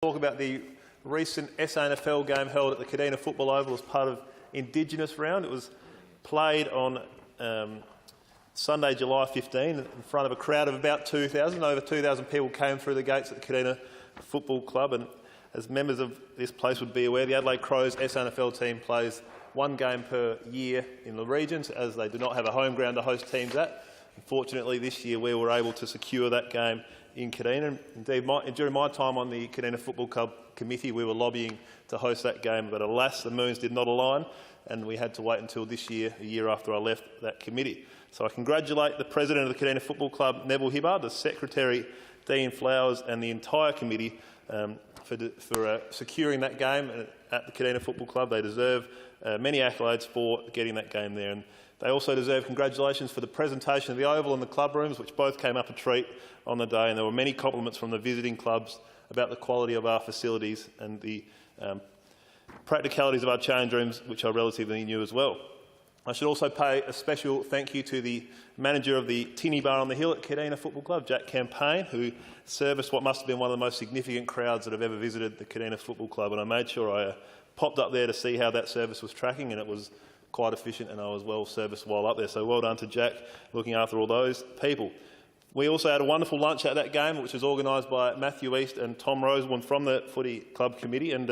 Talk about the recent SANFL game held at the Kadina Football Oval as part of Indigenous Round. It was played on Sunday, July 15, in front of a crowd of about 2,000. Over 2,000 people came through the gates at the Kadina Football Club, and as members of this place would be aware, the Adelaide Crows SANFL team plays one game per year in the regions, as they do not have a home ground to host teams at. Unfortunately, this year we were able to secure that game in Kadina. Indeed, during my time on the Kadina Football Club committee, we were lobbying to host that game, but alas, the moons did not align, and we had to wait until this year, a year after I left that committee. So I congratulate the President of the Kadina Football Club, Neville Hibbard, the Secretary, Dean Flowers, and the entire committee for securing that game at the Kadina Football Club. They deserve many accolades for getting that game there. And they also deserve congratulations for the presentation of the Oval and the club rooms, which both came up a treat on the day. And there were many compliments from the visiting clubs about the quality of our facilities and the practicalities of our change rooms, which are relatively new as well. I should also pay a special thank you to the manager of the Tinny Bar on the Hill at Kadina Football Club, Jack Campaign, who serviced what must have been one of the most significant crowds that have ever visited the Kadina Football Club. And I made sure I popped up there to see how that service was tracking, and it was quite efficient, and I was well serviced while up there. So well done to Jack, looking after all those people. We also had a wonderful lunch at that game, which was organised by Matthew East and Tom Rosewarne from the Footy Club Committee, and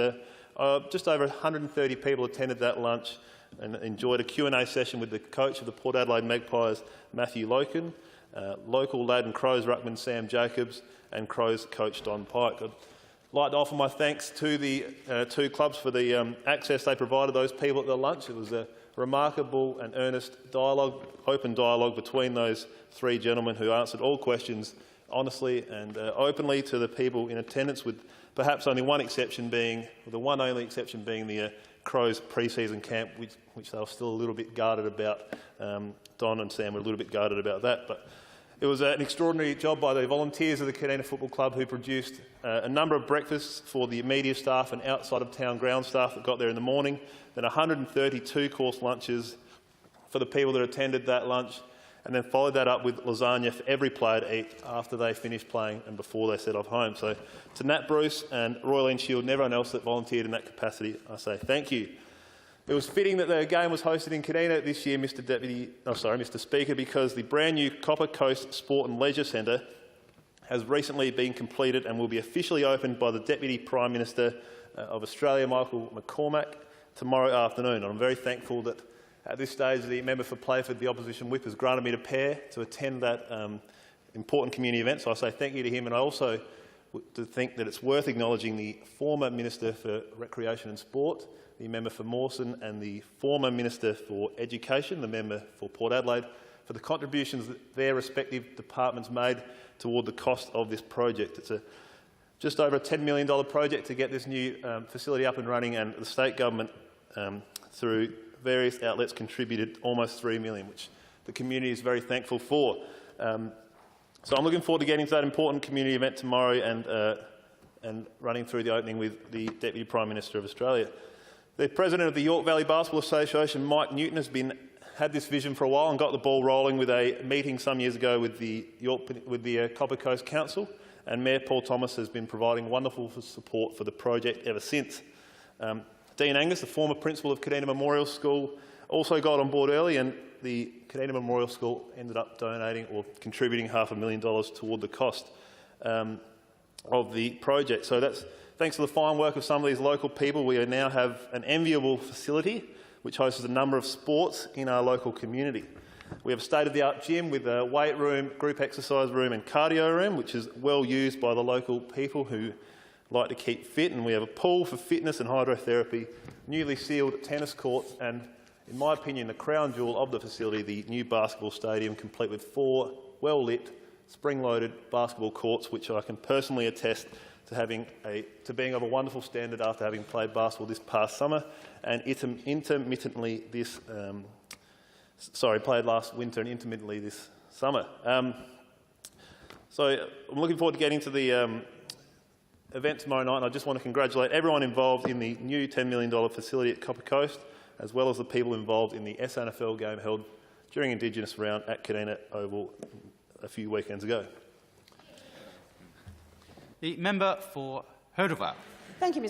just over 130 people attended that lunch and enjoyed a Q&A session with the coach of the Port Adelaide Magpies, Matthew Loken, local lad and Crows ruckman Sam Jacobs, and Crows coach Don Pike. I'd like to offer my thanks to the two clubs for the access they provided those people at the lunch. It was a remarkable and earnest dialogue, open dialogue between those three gentlemen who answered all questions honestly and openly to the people in attendance, with perhaps only one exception being, the one only exception being the Crows pre-season camp, which they were still a little bit guarded about. Don and Sam were a little bit guarded about that. But it was an extraordinary job by the volunteers of the Kadina Football Club, who produced a number of breakfasts for the media staff and outside of town ground staff that got there in the morning, then 132 course lunches for the people that attended that lunch, and then followed that up with lasagna for every player to eat after they finished playing and before they set off home. So to Nat Bruce and Royal Enfield and everyone else that volunteered in that capacity, I say thank you. It was fitting that the game was hosted in Kadina this year, Mr. Speaker, because the brand new Copper Coast Sport and Leisure Centre has recently been completed and will be officially opened by the Deputy Prime Minister of Australia, Michael McCormack, tomorrow afternoon. And I'm very thankful that at this stage the member for Playford, the opposition whip, has granted me to pair to attend that important community event. So I say thank you to him, and I also think that it's worth acknowledging the former Minister for Recreation and Sport, the member for Mawson, and the former Minister for Education, the member for Port Adelaide, for the contributions that their respective departments made toward the cost of this project. It's just over a $10 million project to get this new facility up and running, and the state government, through various outlets, contributed almost $3 million, which the community is very thankful for. So I'm looking forward to getting to that important community event tomorrow and running through the opening with the Deputy Prime Minister of Australia. The President of the York Valley Basketball Association, Mike Newton, has had this vision for a while and got the ball rolling with a meeting some years ago with the Copper Coast Council, and Mayor Paul Thomas has been providing wonderful support for the project ever since. Dean Angus, the former principal of Kadina Memorial School, also got on board early, and the Kadina Memorial School ended up donating or contributing $500,000 toward the cost of the project. So that's thanks to the fine work of some of these local people. We now have an enviable facility which hosts a number of sports in our local community. We have a state-of-the-art gym with a weight room, group exercise room and cardio room, which is well used by the local people who like to keep fit, and we have a pool for fitness and hydrotherapy, newly sealed tennis courts, and in my opinion the crown jewel of the facility, the new basketball stadium, complete with 4 well-lit, spring-loaded basketball courts, which I can personally attest to being of a wonderful standard after having played basketball this past summer and played last winter and intermittently this summer. So I'm looking forward to getting to the event tomorrow night, and I just want to congratulate everyone involved in the new $10 million facility at Copper Coast, as well as the people involved in the SANFL game held during Indigenous Round at Kadina Oval a few weekends ago. The member for Hertova. Thank you, Mr.